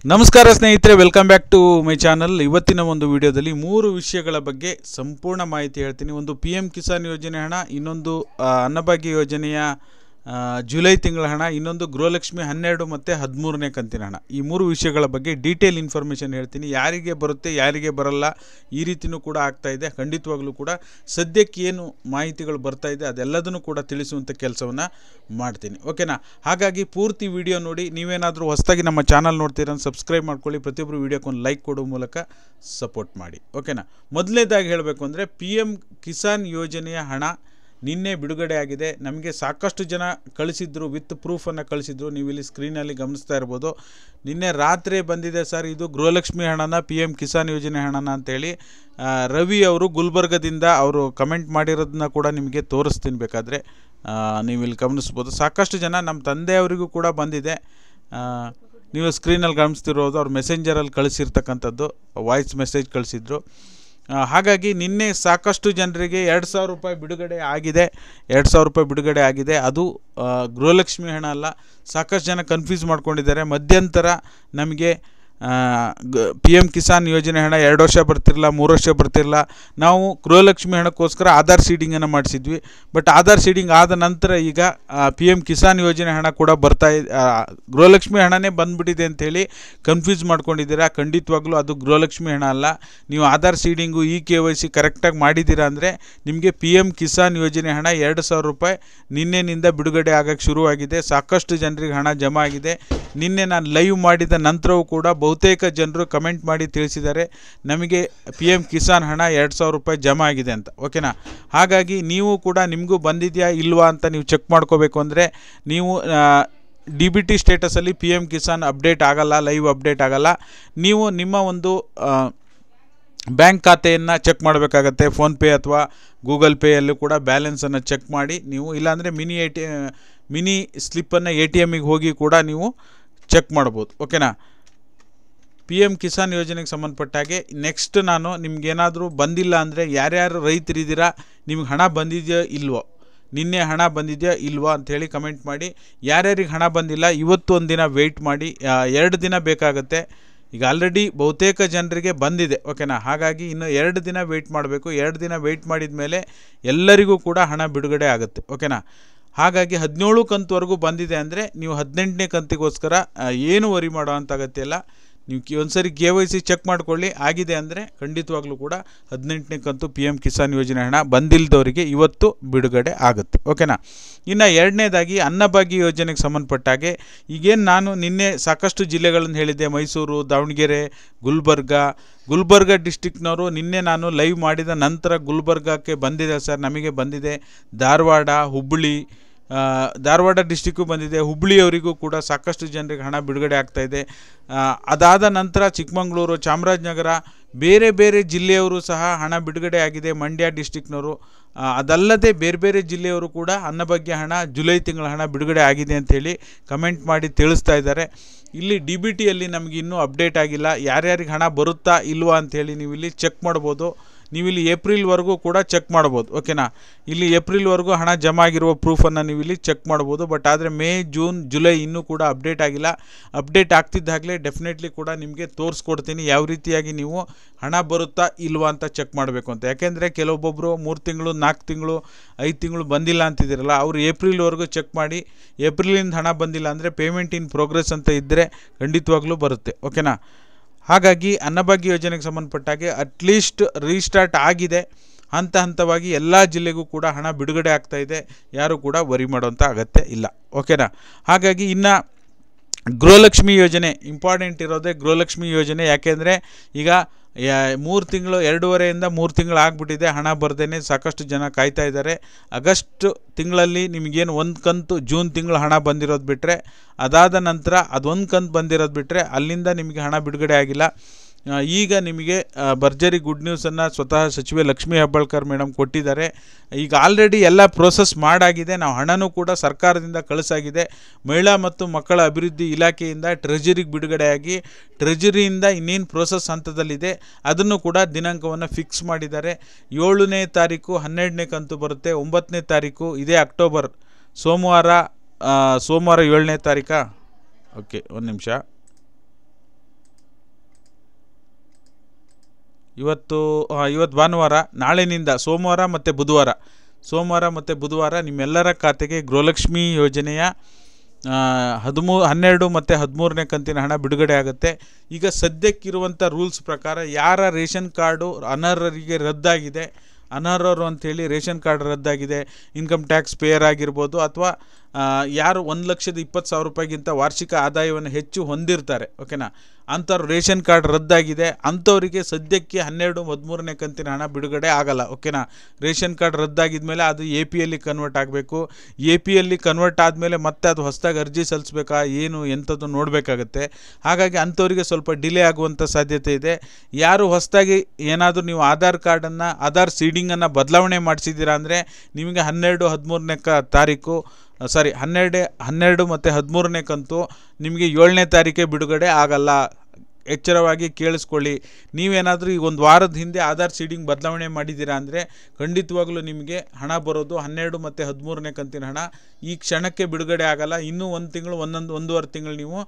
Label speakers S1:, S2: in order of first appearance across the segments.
S1: ನಮಸ್ಕಾರ ಸ್ನೇಹಿತರೆ, welcome back to my channel. ಇವತ್ತಿನ ಒಂದು ವಿಡಿಯೋದಲ್ಲಿ 3 ವಿಷಯಗಳ ಬಗ್ಗೆ ಸಂಪೂರ್ಣ ಮಾಹಿತಿ ಹೇಳ್ತೀನಿ. ಒಂದು PM ಕಿಸಾನ್ ಯೋಜನೆ ಹಣ, ಇನ್ನೊಂದು ಅನ್ನಭಾಗ್ಯ ಯೋಜನೆಯ ಜುಲೈ ತಿಂಗಳ ಹಣ, ಇನ್ನೊಂದು ಗೃಹಲಕ್ಷ್ಮಿ 12 ಮತ್ತು 13ನೇ ಕಂತಿನ ಹಣ. ಈ 3 ವಿಷಯಗಳ ಬಗ್ಗೆ ಡೀಟೇಲ್ ಇನ್ಫಾರ್ಮೇಷನ್ ಹೇಳ್ತೀನಿ. ಯಾರಿಗೆ ಬರುತ್ತೆ ಯಾರಿಗೆ ಬರಲ್ಲ ಈ ರೀತಿಯೂ ಕೂಡ ಆಗ್ತಾ ಇದೆ. ಖಂಡಿತವಾಗ್ಲೂ ಕೂಡ ಸದ್ಯಕ್ಕೆ ಏನು ಮಾಹಿತಿಗಳು ಬರ್ತಾ ಇದೆ ಅದೆಲ್ಲದನ್ನು ಕೂಡ ತಿಳಿಸುವಂಥ ಕೆಲಸವನ್ನು ಮಾಡ್ತೀನಿ, ಓಕೆನಾ. ಹಾಗಾಗಿ ಪೂರ್ತಿ ವಿಡಿಯೋ ನೋಡಿ. ನೀವೇನಾದರೂ ಹೊಸದಾಗಿ ನಮ್ಮ ಚಾನಲ್ ನೋಡ್ತೀರ ಸಬ್ಸ್ಕ್ರೈಬ್ ಮಾಡ್ಕೊಳ್ಳಿ. ಪ್ರತಿಯೊಬ್ಬರು ವಿಡಿಯೋಕ್ಕೊಂದು ಲೈಕ್ ಕೊಡೋ ಮೂಲಕ ಸಪೋರ್ಟ್ ಮಾಡಿ, ಓಕೆನಾ. ಮೊದಲನೇದಾಗಿ ಹೇಳಬೇಕು ಅಂದರೆ PM ಕಿಸಾನ್ ಯೋಜನೆಯ ಹಣ ನಿನ್ನೆ ಬಿಡುಗಡೆ ಆಗಿದೆ. ನಮಗೆ ಸಾಕಷ್ಟು ಜನ ಕಳಿಸಿದ್ರು, ವಿತ್ ಪ್ರೂಫನ್ನು ಕಳಿಸಿದ್ರು. ನೀವು ಇಲ್ಲಿ ಸ್ಕ್ರೀನಲ್ಲಿ ಗಮನಿಸ್ತಾ ಇರ್ಬೋದು. ನಿನ್ನೆ ರಾತ್ರಿ ಬಂದಿದೆ ಸರ್, ಇದು ಗೃಹಲಕ್ಷ್ಮಿ ಹಣನ PM ಕಿಸಾನ್ ಯೋಜನೆ ಹಣನ ಅಂತೇಳಿ ರವಿ ಅವರು ಗುಲ್ಬರ್ಗದಿಂದ ಅವರು ಕಮೆಂಟ್ ಮಾಡಿರೋದನ್ನ ಕೂಡ ನಿಮಗೆ ತೋರಿಸ್ತೀನಿ. ಬೇಕಾದರೆ ನೀವು ಇಲ್ಲಿ ಗಮನಿಸ್ಬೋದು. ಸಾಕಷ್ಟು ಜನ ನಮ್ಮ ತಂದೆಯವರಿಗೂ ಕೂಡ ಬಂದಿದೆ. ನೀವು ಸ್ಕ್ರೀನಲ್ಲಿ ಗಮನಿಸ್ತಿರೋದು ಅವ್ರು ಮೆಸೆಂಜರಲ್ಲಿ ಕಳಿಸಿರ್ತಕ್ಕಂಥದ್ದು, ವಾಯ್ಸ್ ಮೆಸೇಜ್ ಕಳಿಸಿದ್ರು. ಹಾಗಾಗಿ ನಿನ್ನೆ ಸಾಕಷ್ಟು ಜನರಿಗೆ 2,000 ರೂಪಾಯಿ ಬಿಡುಗಡೆ ಆಗಿದೆ. 2,000 ರೂಪಾಯಿ ಬಿಡುಗಡೆ ಆಗಿದೆ. ಅದು ಗೃಹಲಕ್ಷ್ಮಿ ಹಣ ಅಲ್ಲ. ಸಾಕಷ್ಟು ಜನ ಕನ್ಫ್ಯೂಸ್ ಮಾಡ್ಕೊಂಡಿದ್ದಾರೆ. ಮಧ್ಯಂತರ ನಮಗೆ PM ಕಿಸಾನ್ ಯೋಜನೆ ಹಣ 2 ವರ್ಷ ಬರ್ತಿರಲ್ಲ, 3 ವರ್ಷ ಬರ್ತಿರಲ್ಲ. ನಾವು ಗೃಹಲಕ್ಷ್ಮಿ ಹಣಕ್ಕೋಸ್ಕರ ಆಧಾರ್ ಸೀಡಿಂಗನ್ನು ಮಾಡಿಸಿದ್ವಿ. ಬಟ್ ಆಧಾರ್ ಸೀಡಿಂಗ್ ಆದ ನಂತರ ಈಗ PM ಕಿಸಾನ್ ಯೋಜನೆ ಹಣ ಕೂಡ ಗೃಹಲಕ್ಷ್ಮಿ ಹಣನೇ ಬಂದುಬಿಟ್ಟಿದೆ ಅಂಥೇಳಿ ಕನ್ಫ್ಯೂಸ್ ಮಾಡ್ಕೊಂಡಿದ್ದೀರಾ. ಖಂಡಿತವಾಗ್ಲೂ ಅದು ಗೃಹಲಕ್ಷ್ಮಿ ಹಣ ಅಲ್ಲ. ನೀವು ಆಧಾರ್ ಸೀಡಿಂಗು KYC ಕರೆಕ್ಟಾಗಿ ಮಾಡಿದ್ದೀರಾ ಅಂದರೆ ನಿಮಗೆ PM ಕಿಸಾನ್ ಯೋಜನೆ ಹಣ 2,000 ರೂಪಾಯಿ ನಿನ್ನೆನಿಂದ ಬಿಡುಗಡೆ ಆಗೋಕ್ಕೆ ಶುರುವಾಗಿದೆ. ಸಾಕಷ್ಟು ಜನರಿಗೆ ಹಣ ಜಮಾ ಆಗಿದೆ. ನಿನ್ನೆ ನಾನು ಲೈವ್ ಮಾಡಿದ ನಂತರವೂ ಕೂಡ ಬಹುತೇಕ ಜನರು ಕಮೆಂಟ್ ಮಾಡಿ ತಿಳಿಸಿದ್ದಾರೆ ನಮಗೆ PM ಕಿಸಾನ್ ಹಣ 2,000 ರೂಪಾಯಿ ಜಮಾ ಆಗಿದೆ ಅಂತ, ಓಕೆನಾ. ಹಾಗಾಗಿ ನೀವು ಕೂಡ ನಿಮಗೂ ಬಂದಿದೆಯಾ ಇಲ್ವಾ ಅಂತ ನೀವು ಚೆಕ್ ಮಾಡ್ಕೋಬೇಕು ಅಂದರೆ ನೀವು DBT ಸ್ಟೇಟಸಲ್ಲಿ PM ಕಿಸಾನ್ ಅಪ್ಡೇಟ್ ಆಗಲ್ಲ, ಲೈವ್ ಅಪ್ಡೇಟ್ ಆಗಲ್ಲ. ನೀವು ನಿಮ್ಮ ಒಂದು ಬ್ಯಾಂಕ್ ಖಾತೆಯನ್ನು ಚೆಕ್ ಮಾಡಬೇಕಾಗತ್ತೆ. ಫೋನ್ಪೇ ಅಥವಾ ಗೂಗಲ್ ಪೇಯಲ್ಲೂ ಕೂಡ ಬ್ಯಾಲೆನ್ಸನ್ನು ಚೆಕ್ ಮಾಡಿ ನೀವು, ಇಲ್ಲಾಂದರೆ ಮಿನಿ ಸ್ಲಿಪ್ಪನ್ನು ATMಗೆ ಹೋಗಿ ಕೂಡ ನೀವು ಚೆಕ್ ಮಾಡ್ಬೋದು, ಓಕೆನಾ. PM ಕಿಸಾನ್ ಯೋಜನೆಗೆ ಸಂಬಂಧಪಟ್ಟಾಗೆ ನೆಕ್ಸ್ಟ್ ನಾನು ನಿಮಗೇನಾದರೂ ಬಂದಿಲ್ಲ ಅಂದರೆ ಯಾರ್ಯಾರು ರೈತರಿದ್ದೀರಾ, ನಿಮ್ಗೆ ಹಣ ಬಂದಿದೆಯೋ ಇಲ್ವೋ, ನಿನ್ನೆ ಹಣ ಬಂದಿದೆಯೋ ಇಲ್ವೋ ಅಂಥೇಳಿ ಕಮೆಂಟ್ ಮಾಡಿ. ಯಾರ್ಯಾರಿಗೆ ಹಣ ಬಂದಿಲ್ಲ ಇವತ್ತು ಒಂದು ದಿನ ವೆಯ್ಟ್ ಮಾಡಿ, 2 ದಿನ ಬೇಕಾಗುತ್ತೆ. ಈಗ ಆಲ್ರೆಡಿ ಬಹುತೇಕ ಜನರಿಗೆ ಬಂದಿದೆ, ಓಕೆನಾ. ಹಾಗಾಗಿ ಇನ್ನು 2 ದಿನ ವೆಯ್ಟ್ ಮಾಡಬೇಕು. 2 ದಿನ ವೆಯ್ಟ್ ಮಾಡಿದ ಮೇಲೆ ಎಲ್ಲರಿಗೂ ಕೂಡ ಹಣ ಬಿಡುಗಡೆ ಆಗುತ್ತೆ, ಓಕೆನಾ. ಹಾಗಾಗಿ 17 ಕಂತುವರೆಗೂ ಬಂದಿದೆ ಅಂದರೆ ನೀವು 18ನೇ ಕಂತಿಗೋಸ್ಕರ ಏನು ವರಿ ಮಾಡೋ ಅಂತ ಅಗತ್ಯ ಇಲ್ಲ. ನೀವು ಒಂದ್ಸರಿ KYC ಚೆಕ್ ಮಾಡ್ಕೊಳ್ಳಿ. ಆಗಿದೆ ಅಂದರೆ ಖಂಡಿತವಾಗ್ಲೂ ಕೂಡ 18ನೇ ಕಂತು PM ಕಿಸಾನ್ ಯೋಜನೆ ಹಣ ಬಂದಿಲ್ಲದವರಿಗೆ ಇವತ್ತು ಬಿಡುಗಡೆ ಆಗುತ್ತೆ, ಓಕೆನಾ. ಇನ್ನು ಎರಡನೇದಾಗಿ ಅನ್ನಭಾಗ್ಯ ಯೋಜನೆಗೆ ಸಂಬಂಧಪಟ್ಟಾಗೆ ಈಗೇನು ನಾನು ನಿನ್ನೆ ಸಾಕಷ್ಟು ಜಿಲ್ಲೆಗಳನ್ನು ಹೇಳಿದ್ದೆ, ಮೈಸೂರು, ದಾವಣಗೆರೆ, ಗುಲ್ಬರ್ಗ ಡಿಸ್ಟಿಕ್ನವರು ನಿನ್ನೆ ನಾನು ಲೈವ್ ಮಾಡಿದ ನಂತರ ಗುಲ್ಬರ್ಗಕ್ಕೆ ಬಂದಿದೆ ಸರ್, ನಮಗೆ ಬಂದಿದೆ. ಧಾರವಾಡ ಡಿಸ್ಟಿಕ್ಕು ಬಂದಿದೆ. ಹುಬ್ಬಳ್ಳಿಯವರಿಗೂ ಕೂಡ ಸಾಕಷ್ಟು ಜನರಿಗೆ ಹಣ ಬಿಡುಗಡೆ ಆಗ್ತಾಯಿದೆ. ಅದಾದ ನಂತರ ಚಿಕ್ಕಮಗಳೂರು, ಚಾಮರಾಜನಗರ, ಬೇರೆ ಜಿಲ್ಲೆಯವರು ಸಹ ಹಣ ಬಿಡುಗಡೆ ಆಗಿದೆ. ಮಂಡ್ಯ ಡಿಸ್ಟಿಕ್ನವರು, ಅದಲ್ಲದೆ ಬೇರೆ ಜಿಲ್ಲೆಯವರು ಕೂಡ ಅನ್ನಭಾಗ್ಯ ಹಣ ಜುಲೈ ತಿಂಗಳ ಹಣ ಬಿಡುಗಡೆ ಆಗಿದೆ ಅಂಥೇಳಿ ಕಮೆಂಟ್ ಮಾಡಿ ತಿಳಿಸ್ತಾ ಇದ್ದಾರೆ. ಇಲ್ಲಿ DBTಯಲ್ಲಿ ನಮಗೆ ಇನ್ನೂ ಅಪ್ಡೇಟ್ ಆಗಿಲ್ಲ. ಯಾರ್ಯಾರಿಗೆ ಹಣ ಬರುತ್ತಾ ಇಲ್ವಾ ಅಂಥೇಳಿ ನೀವು ಇಲ್ಲಿ ಚೆಕ್ ಮಾಡ್ಬೋದು. ನೀವು ಇಲ್ಲಿ ಏಪ್ರಿಲ್ವರೆಗೂ ಕೂಡ ಚೆಕ್ ಮಾಡ್ಬೋದು, ಓಕೆನಾ. ಇಲ್ಲಿ ಏಪ್ರಿಲ್ವರೆಗೂ ಹಣ ಜಮಾ ಆಗಿರುವ ಪ್ರೂಫನ್ನು ನೀವು ಇಲ್ಲಿ ಚೆಕ್ ಮಾಡ್ಬೋದು. ಬಟ್ ಆದರೆ ಮೇ, ಜೂನ್, ಜುಲೈ ಇನ್ನೂ ಕೂಡ ಅಪ್ಡೇಟ್ ಆಗಿಲ್ಲ. ಅಪ್ಡೇಟ್ ಆಗ್ತಿದ್ದಾಗಲೇ ಡೆಫಿನೆಟ್ಲಿ ಕೂಡ ನಿಮಗೆ ತೋರಿಸ್ಕೊಡ್ತೀನಿ ಯಾವ ರೀತಿಯಾಗಿ ನೀವು ಹಣ ಬರುತ್ತಾ ಇಲ್ವಾ ಅಂತ ಚೆಕ್ ಮಾಡಬೇಕು ಅಂತ. ಯಾಕೆಂದರೆ ಕೆಲವೊಬ್ಬೊಬ್ಬರು 3 ತಿಂಗಳು, 4 ತಿಂಗಳು, 5 ತಿಂಗಳು ಬಂದಿಲ್ಲ ಅಂತಿದ್ದೀರಲ್ಲ, ಅವರು ಏಪ್ರಿಲ್ವರೆಗೂ ಚೆಕ್ ಮಾಡಿ. ಏಪ್ರಿಲಿಂದ ಹಣ ಬಂದಿಲ್ಲ ಅಂದರೆ ಪೇಮೆಂಟ್ ಇನ್ ಪ್ರೋಗ್ರೆಸ್ ಅಂತ ಇದ್ದರೆ ಖಂಡಿತವಾಗ್ಲೂ ಬರುತ್ತೆ, ಓಕೆನಾ. ಹಾಗಾಗಿ ಅನ್ನಭಾಗ್ಯ ಯೋಜನೆಗೆ ಸಂಬಂಧಪಟ್ಟಾಗೆ ಅಟ್ಲೀಸ್ಟ್ ರೀಸ್ಟಾರ್ಟ್ ಆಗಿದೆ. ಹಂತವಾಗಿ ಎಲ್ಲ ಜಿಲ್ಲೆಗೂ ಕೂಡ ಹಣ ಬಿಡುಗಡೆ ಆಗ್ತಾಯಿದೆ. ಯಾರೂ ಕೂಡ ವರಿ ಮಾಡೋಂಥ ಅಗತ್ಯ ಇಲ್ಲ, ಓಕೆನಾ. ಹಾಗಾಗಿ ಇನ್ನು ಗೃಹಲಕ್ಷ್ಮಿ ಯೋಜನೆ ಇಂಪಾರ್ಟೆಂಟ್ ಇರೋದೇ ಗೃಹಲಕ್ಷ್ಮಿ ಯೋಜನೆ. ಯಾಕೆಂದರೆ ಈಗ 3 ತಿಂಗಳು, 2.5ರಿಂದ 3 ತಿಂಗಳು ಆಗಿಬಿಟ್ಟಿದೆ, ಹಣ ಬರ್ದೇ ಸಾಕಷ್ಟು ಜನ ಕಾಯ್ತಾ ಇದ್ದಾರೆ. ಆಗಸ್ಟ್ ತಿಂಗಳಲ್ಲಿ ನಿಮಗೇನು 1 ಕಂತು ಜೂನ್ ತಿಂಗಳು ಹಣ ಬಂದಿರೋದು ಬಿಟ್ಟರೆ, ಅದಾದ ನಂತರ ಅದೊಂದು ಕಂತು ಬಂದಿರೋದು ಬಿಟ್ಟರೆ ಅಲ್ಲಿಂದ ನಿಮಗೆ ಹಣ ಬಿಡುಗಡೆ ಆಗಿಲ್ಲ. ಈಗ ನಿಮಗೆ ಭರ್ಜರಿ ಗುಡ್ ನ್ಯೂಸನ್ನು ಸ್ವತಃ ಸಚಿವೆ ಲಕ್ಷ್ಮೀ ಹೆಬ್ಬಾಳ್ಕರ್ ಮೇಡಮ್ ಕೊಟ್ಟಿದ್ದಾರೆ. ಈಗ ಆಲ್ರೆಡಿ ಎಲ್ಲ ಪ್ರೋಸೆಸ್ ಮಾಡಾಗಿದೆ. ನಾವು ಹಣನೂ ಕೂಡ ಸರ್ಕಾರದಿಂದ ಕಳಿಸಾಗಿದೆ. ಮಹಿಳಾ ಮತ್ತು ಮಕ್ಕಳ ಅಭಿವೃದ್ಧಿ ಇಲಾಖೆಯಿಂದ ಟ್ರೆಜರಿಗೆ ಬಿಡುಗಡೆಯಾಗಿ ಟ್ರೆಜರಿಯಿಂದ ಇನ್ನೇನು ಪ್ರೋಸೆಸ್ ಹಂತದಲ್ಲಿದೆ ಅದನ್ನು ಕೂಡ ದಿನಾಂಕವನ್ನು ಫಿಕ್ಸ್ ಮಾಡಿದ್ದಾರೆ. 7ನೇ ತಾರೀಕು 12ನೇ ಕಂತು ಬರುತ್ತೆ. 9ನೇ ತಾರೀಕು ಇದೇ ಅಕ್ಟೋಬರ್ ಸೋಮವಾರ 7ನೇ ತಾರೀಕಾ, ಓಕೆ ಒಂದು ನಿಮಿಷ, ಇವತ್ತು ಭಾನುವಾರ, ನಾಳೆನಿಂದ ಸೋಮವಾರ ಮತ್ತು ಬುಧವಾರ ನಿಮ್ಮೆಲ್ಲರ ಖಾತೆಗೆ ಗೃಹಲಕ್ಷ್ಮಿ ಯೋಜನೆಯ 12 ಮತ್ತು 13ನೇ ಕಂತಿನ ಹಣ ಬಿಡುಗಡೆ ಆಗುತ್ತೆ. ಈಗ ಸದ್ಯಕ್ಕಿರುವಂಥ ರೂಲ್ಸ್ ಪ್ರಕಾರ ಯಾರ ರೇಷನ್ ಕಾರ್ಡು ಅನರ್ಹರಿಗೆ ರದ್ದಾಗಿದೆ, ಅನರ್ಹರು ಅಂಥೇಳಿ ರೇಷನ್ ಕಾರ್ಡ್ ರದ್ದಾಗಿದೆ, ಇನ್ಕಮ್ ಟ್ಯಾಕ್ಸ್ ಪೇಯರ್ ಆಗಿರ್ಬೋದು, ಅಥವಾ ಯಾರು 1,20,000 ರೂಪಾಯಿಗಿಂತ ವಾರ್ಷಿಕ ಆದಾಯವನ್ನು ಹೆಚ್ಚು ಹೊಂದಿರ್ತಾರೆ, ಓಕೆನಾ, ಅಂಥವ್ರು ರೇಷನ್ ಕಾರ್ಡ್ ರದ್ದಾಗಿದೆ, ಅಂಥವರಿಗೆ ಸದ್ಯಕ್ಕೆ 12, 13ನೇ ಕಂತಿನ ಹಣ ಬಿಡುಗಡೆ ಆಗಲ್ಲ, ಓಕೆನಾ. ರೇಷನ್ ಕಾರ್ಡ್ ರದ್ದಾಗಿದ ಮೇಲೆ ಅದು APಯಲ್ಲಿ ಕನ್ವರ್ಟ್ ಆಗಬೇಕು. APಯಲ್ಲಿ ಕನ್ವರ್ಟ್ ಆದಮೇಲೆ ಮತ್ತೆ ಅದು ಹೊಸದಾಗಿ ಅರ್ಜಿ ಸಲ್ಲಿಸ್ಬೇಕಾ ಏನು ಎಂಥದ್ದು ನೋಡಬೇಕಾಗತ್ತೆ. ಹಾಗಾಗಿ ಅಂಥವರಿಗೆ ಸ್ವಲ್ಪ ಡಿಲೇ ಆಗುವಂಥ ಸಾಧ್ಯತೆ ಇದೆ. ಯಾರು ಹೊಸದಾಗಿ ಏನಾದರೂ ನೀವು ಆಧಾರ್ ಸೀಡಿಂಗನ್ನು ಬದಲಾವಣೆ ಮಾಡಿಸಿದ್ದೀರಾ ಅಂದರೆ ನಿಮಗೆ 12, 13ನೇ ತಾರೀಕು 12 ಮತ್ತು 13ನೇ ಕಂತು ನಿಮಗೆ 7ನೇ ತಾರೀಕೆ ಬಿಡುಗಡೆ ಆಗಲ್ಲ. ಎಚ್ಚರವಾಗಿ ಕೇಳಿಸ್ಕೊಳ್ಳಿ. ನೀವೇನಾದರೂ ಈಗ ಒಂದು ವಾರದ ಹಿಂದೆ ಆಧಾರ್ ಸೀಡಿಂಗ್ ಬದಲಾವಣೆ ಮಾಡಿದ್ದೀರಾ ಅಂದರೆ ಖಂಡಿತವಾಗ್ಲೂ ನಿಮಗೆ ಹಣ ಬರೋದು 12 ಮತ್ತು 13ನೇ ಕಂತಿನ ಹಣ ಈ ಕ್ಷಣಕ್ಕೆ ಬಿಡುಗಡೆ ಆಗಲ್ಲ. ಇನ್ನೂ 1 ತಿಂಗಳು, 1.5 ತಿಂಗಳು ನೀವು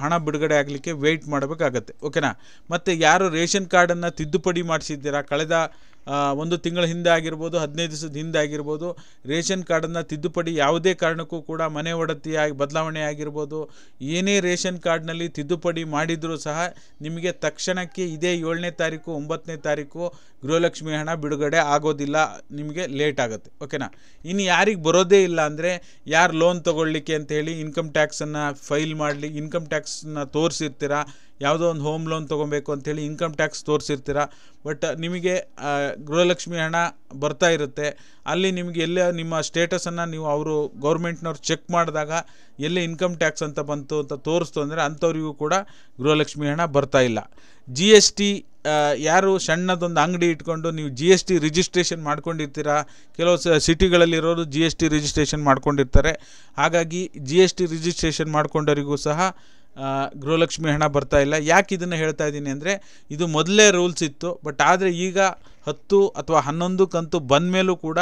S1: ಹಣ ಬಿಡುಗಡೆ ಆಗಲಿಕ್ಕೆ ವೆಯ್ಟ್ ಮಾಡಬೇಕಾಗತ್ತೆ, ಓಕೆನಾ. ಮತ್ತು ಯಾರು ರೇಷನ್ ಕಾರ್ಡನ್ನು ತಿದ್ದುಪಡಿ ಮಾಡಿಸಿದ್ದೀರಾ, ಕಳೆದ 1 ತಿಂಗಳ ಹಿಂದೆ ಆಗಿರ್ಬೋದು, 15 ದಿವಸದ ಹಿಂದೆ ಆಗಿರ್ಬೋದು, ರೇಷನ್ ಕಾರ್ಡನ್ನು ತಿದ್ದುಪಡಿ ಯಾವುದೇ ಕಾರಣಕ್ಕೂ ಕೂಡ ಮನೆ ಒಡತಿಯಾಗಿ ಬದಲಾವಣೆ ಆಗಿರ್ಬೋದು, ಏನೇ ರೇಷನ್ ಕಾರ್ಡ್ನಲ್ಲಿ ತಿದ್ದುಪಡಿ ಮಾಡಿದರೂ ಸಹ ನಿಮಗೆ ತಕ್ಷಣಕ್ಕೆ ಇದೇ 7ನೇ ತಾರೀಕು 9ನೇ ತಾರೀಕು ಗೃಹಲಕ್ಷ್ಮಿ ಹಣ ಬಿಡುಗಡೆ ಆಗೋದಿಲ್ಲ, ನಿಮಗೆ ಲೇಟ್ ಆಗುತ್ತೆ, ಓಕೆನಾ. ಇನ್ನು ಯಾರಿಗೆ ಬರೋದೇ ಇಲ್ಲ ಅಂದರೆ ಯಾರು ಲೋನ್ ತೊಗೊಳ್ಳಿಕ್ಕೆ ಅಂಥೇಳಿ ಇನ್ಕಮ್ ಟ್ಯಾಕ್ಸನ್ನು ಫೈಲ್ ಮಾಡಲಿ, ಇನ್ಕಮ್ ಟ್ಯಾಕ್ಸನ್ನ ತೋರಿಸಿರ್ತೀರ, ಯಾವುದೋ ಒಂದು ಹೋಮ್ ಲೋನ್ ತೊಗೊಬೇಕು ಅಂಥೇಳಿ ಇನ್ಕಮ್ ಟ್ಯಾಕ್ಸ್ ತೋರಿಸಿರ್ತೀರ, ಬಟ್ ನಿಮಗೆ ಗೃಹಲಕ್ಷ್ಮಿ ಹಣ ಬರ್ತಾ ಇರುತ್ತೆ. ಅಲ್ಲಿ ನಿಮಗೆ ಎಲ್ಲೇ ನಿಮ್ಮ ಸ್ಟೇಟಸನ್ನು ನೀವು ಅವರು ಗೌರ್ಮೆಂಟ್ನವ್ರು ಚೆಕ್ ಮಾಡಿದಾಗ ಎಲ್ಲೇ ಇನ್ಕಮ್ ಟ್ಯಾಕ್ಸ್ ಅಂತ ಬಂತು ಅಂತ ತೋರಿಸ್ತು ಅಂದರೆ ಅಂಥವ್ರಿಗೂ ಕೂಡ ಗೃಹಲಕ್ಷ್ಮಿ ಹಣ ಬರ್ತಾ ಇಲ್ಲ. GST ಯಾರು ಸಣ್ಣದೊಂದು ಅಂಗಡಿ ಇಟ್ಕೊಂಡು ನೀವು GST ರಿಜಿಸ್ಟ್ರೇಷನ್ ಮಾಡ್ಕೊಂಡಿರ್ತೀರ, ಕೆಲವು ಸಿಟಿಗಳಲ್ಲಿರೋರು GST ರಿಜಿಸ್ಟ್ರೇಷನ್ ಮಾಡ್ಕೊಂಡಿರ್ತಾರೆ. ಹಾಗಾಗಿ GST ರಿಜಿಸ್ಟ್ರೇಷನ್ ಮಾಡ್ಕೊಂಡವರಿಗೂ ಸಹ ಗೃಹಲಕ್ಷ್ಮಿ ಹಣ ಬರ್ತಾ ಇಲ್ಲ. ಯಾಕೆ ಇದನ್ನು ಹೇಳ್ತಾ ಇದ್ದೀನಿ ಅಂದರೆ ಇದು ಮೊದಲೇ ರೂಲ್ಸ್ ಇತ್ತು, ಬಟ್ ಆದರೆ ಈಗ 10 ಅಥವಾ 11 ಕಂತು ಬಂದ ಮೇಲೂ ಕೂಡ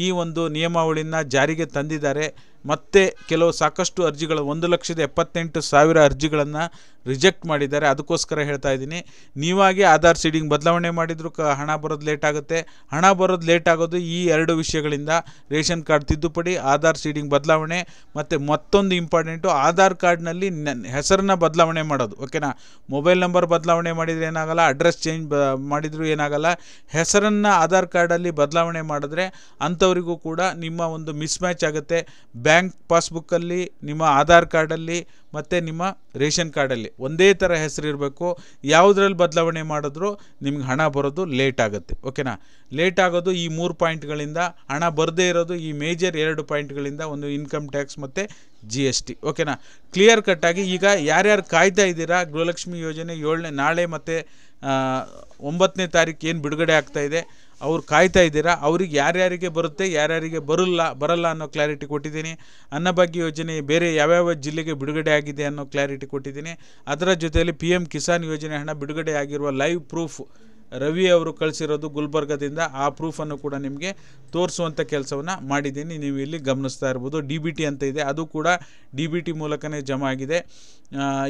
S1: ಈ ಒಂದು ನಿಯಮಾವಳಿನ ಜಾರಿಗೆ ತಂದಿದ್ದಾರೆ. ಮತ್ತೆ ಕೆಲವು ಸಾಕಷ್ಟು ಅರ್ಜಿಗಳು 1,78,000 ಅರ್ಜಿಗಳನ್ನು ರಿಜೆಕ್ಟ್ ಮಾಡಿದ್ದಾರೆ. ಅದಕ್ಕೋಸ್ಕರ ಹೇಳ್ತಾ ಇದ್ದೀನಿ, ನೀವಾಗಿ ಆಧಾರ್ ಸೀಡಿಂಗ್ ಬದಲಾವಣೆ ಮಾಡಿದರೂ ಹಣ ಬರೋದು ಲೇಟ್ ಆಗುತ್ತೆ. ಹಣ ಬರೋದು ಲೇಟ್ ಆಗೋದು ಈ 2 ವಿಷಯಗಳಿಂದ: ರೇಷನ್ ಕಾರ್ಡ್ ತಿದ್ದುಪಡಿ, ಆಧಾರ್ ಸೀಡಿಂಗ್ ಬದಲಾವಣೆ, ಮತ್ತು ಮತ್ತೊಂದು ಇಂಪಾರ್ಟೆಂಟು ಆಧಾರ್ ಕಾರ್ಡ್ನಲ್ಲಿ ಹೆಸರನ್ನ ಬದಲಾವಣೆ ಮಾಡೋದು, ಓಕೆನಾ. ಮೊಬೈಲ್ ನಂಬರ್ ಬದಲಾವಣೆ ಮಾಡಿದರೆ ಏನಾಗಲ್ಲ, ಅಡ್ರೆಸ್ ಚೇಂಜ್ ಮಾಡಿದರೂ ಏನಾಗಲ್ಲ. ಹೆಸರನ್ನು ಆಧಾರ್ ಕಾರ್ಡಲ್ಲಿ ಬದಲಾವಣೆ ಮಾಡಿದ್ರೆ ಅಂಥವರಿಗೂ ಕೂಡ ನಿಮ್ಮ ಒಂದು ಮಿಸ್ಮ್ಯಾಚ್ ಆಗುತ್ತೆ. ಬ್ಯಾಂಕ್ ಪಾಸ್ಬುಕ್ಕಲ್ಲಿ, ನಿಮ್ಮ ಆಧಾರ್ ಕಾರ್ಡಲ್ಲಿ ಮತ್ತು ನಿಮ್ಮ ರೇಷನ್ ಕಾರ್ಡಲ್ಲಿ ಒಂದೇ ಥರ ಹೆಸರು ಇರಬೇಕು. ಯಾವುದ್ರಲ್ಲಿ ಬದಲಾವಣೆ ಮಾಡಿದ್ರೂ ನಿಮ್ಗೆ ಹಣ ಬರೋದು ಲೇಟ್ ಆಗುತ್ತೆ, ಓಕೆನಾ. ಲೇಟ್ ಆಗೋದು ಈ 3 ಪಾಯಿಂಟ್ಗಳಿಂದ, ಹಣ ಬರದೇ ಇರೋದು ಈ ಮೇಜರ್ 2 ಪಾಯಿಂಟ್ಗಳಿಂದ, ಒಂದು ಇನ್ಕಮ್ ಟ್ಯಾಕ್ಸ್ ಮತ್ತು GST, ಓಕೆನಾ. ಕ್ಲಿಯರ್ ಕಟ್ಟಾಗಿ ಈಗ ಯಾರ್ಯಾರು ಕಾಯ್ತಾ ಇದ್ದೀರಾ ಗೃಹಲಕ್ಷ್ಮಿ ಯೋಜನೆ ನಾಳೆ ಮತ್ತು 9ನೇ ತಾರೀಕು ಏನು ಬಿಡುಗಡೆ ಆಗ್ತಾಯಿದೆ, ಅವ್ರು ಕಾಯ್ತಾ ಇದ್ದೀರಾ, ಅವ್ರಿಗೆ ಯಾರ್ಯಾರಿಗೆ ಬರುತ್ತೆ, ಯಾರ್ಯಾರಿಗೆ ಬರಲ್ಲ ಅನ್ನೋ ಕ್ಲಾರಿಟಿ ಕೊಟ್ಟಿದ್ದೀನಿ. ಅನ್ನಭಾಗ್ಯ ಯೋಜನೆ ಬೇರೆ ಯಾವ್ಯಾವ ಜಿಲ್ಲೆಗೆ ಬಿಡುಗಡೆ ಆಗಿದೆ ಅನ್ನೋ ಕ್ಲಾರಿಟಿ ಕೊಟ್ಟಿದ್ದೀನಿ. ಅದರ ಜೊತೆಯಲ್ಲಿ PM ಕಿಸಾನ್ ಯೋಜನೆ ಹಣ ಬಿಡುಗಡೆ ಆಗಿರುವ ಲೈವ್ ಪ್ರೂಫ್ ರವಿ ಅವರು ಕಳಿಸಿರೋದು ಗುಲ್ಬರ್ಗದಿಂದ, ಆ ಪ್ರೂಫನ್ನು ಕೂಡ ನಿಮಗೆ ತೋರಿಸುವಂಥ ಕೆಲಸವನ್ನು ಮಾಡಿದ್ದೀನಿ. ನೀವು ಇಲ್ಲಿ ಗಮನಿಸ್ತಾ ಇರ್ಬೋದು. DBT ಅಂತ ಇದೆ, ಅದು ಕೂಡ DBT ಮೂಲಕನೇ ಜಮಾ ಆಗಿದೆ.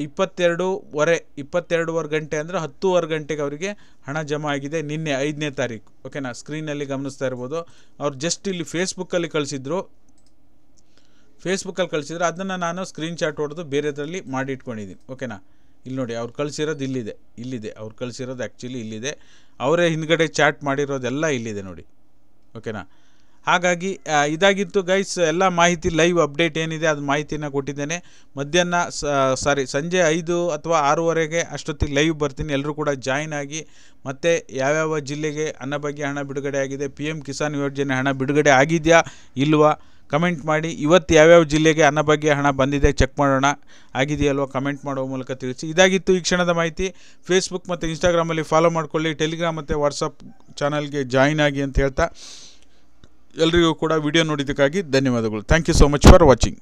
S1: 22:15 ಗಂಟೆ ಅಂದರೆ 10:15 ಗಂಟೆಗೆ ಅವರಿಗೆ ಹಣ ಜಮಾ ಆಗಿದೆ, ನಿನ್ನೆ 5ನೇ ತಾರೀಕು, ಓಕೆನಾ. ಸ್ಕ್ರೀನಲ್ಲಿ ಗಮನಿಸ್ತಾ ಇರ್ಬೋದು. ಅವ್ರು ಜಸ್ಟ್ ಇಲ್ಲಿ ಫೇಸ್ಬುಕ್ಕಲ್ಲಿ ಕಳಿಸಿದ್ರು, ಅದನ್ನು ನಾನು ಸ್ಕ್ರೀನ್ಶಾಟ್ ಹೊಡೆದು ಬೇರೆದರಲ್ಲಿ ಮಾಡಿ ಇಟ್ಕೊಂಡಿದ್ದೀನಿ, ಓಕೆನಾ. ಇಲ್ಲಿ ನೋಡಿ, ಅವ್ರು ಕಳಿಸಿರೋದು ಇಲ್ಲಿದೆ, ಅವ್ರು ಕಳಿಸಿರೋದು ಆ್ಯಕ್ಚುಲಿ ಇಲ್ಲಿದೆ, ಅವರೇ ಹಿಂದ್ಗಡೆ ಚಾಟ್ ಮಾಡಿರೋದೆಲ್ಲ ಇಲ್ಲಿದೆ ನೋಡಿ, ಓಕೆನಾ. ಹಾಗಾಗಿ ಇದಾಗಿತ್ತು ಗೈಸ್ ಎಲ್ಲ ಮಾಹಿತಿ. ಲೈವ್ ಅಪ್ಡೇಟ್ ಏನಿದೆ ಅದು ಮಾಹಿತಿನ ಕೊಟ್ಟಿದ್ದೇನೆ. ಸಂಜೆ 5 ಅಥವಾ 6:15 ಅಷ್ಟೊತ್ತಿಗೆ ಲೈವ್ ಬರ್ತೀನಿ. ಎಲ್ಲರೂ ಕೂಡ ಜಾಯಿನ್ ಆಗಿ, ಮತ್ತು ಯಾವ್ಯಾವ ಜಿಲ್ಲೆಗೆ ಅನ್ನಭಾಗ್ಯ ಹಣ ಬಿಡುಗಡೆ ಆಗಿದೆ, PM ಕಿಸಾನ್ ಯೋಜನೆ ಹಣ ಬಿಡುಗಡೆ ಆಗಿದೆಯಾ ಇಲ್ವಾ ಕಮೆಂಟ್ ಮಾಡಿ. ಇವತ್ತು ಯಾವ್ಯಾವ ಜಿಲ್ಲೆಗೆ ಅನ್ನಭಾಗ್ಯ ಹಣ ಬಂದಿದೆ ಚೆಕ್ ಮಾಡೋಣ, ಆಗಿದೆಯಲ್ವ ಕಮೆಂಟ್ ಮಾಡುವ ಮೂಲಕ ತಿಳಿಸಿ. ಇದಾಗಿತ್ತು ಈ ಕ್ಷಣದ ಮಾಹಿತಿ. ಫೇಸ್ಬುಕ್ ಮತ್ತು ಇನ್ಸ್ಟಾಗ್ರಾಮಲ್ಲಿ ಫಾಲೋ ಮಾಡ್ಕೊಳ್ಳಿ, ಟೆಲಿಗ್ರಾಮ್ ಮತ್ತು ವಾಟ್ಸಪ್ ಚಾನಲ್ಗೆ ಜಾಯಿನ್ ಆಗಿ ಅಂತ ಹೇಳ್ತಾ ಎಲ್ರಿಗೂ ಕೂಡ ವಿಡಿಯೋ ನೋಡಿದ್ದಕ್ಕಾಗಿ ಧನ್ಯವಾದಗಳು. Thank you so much for watching.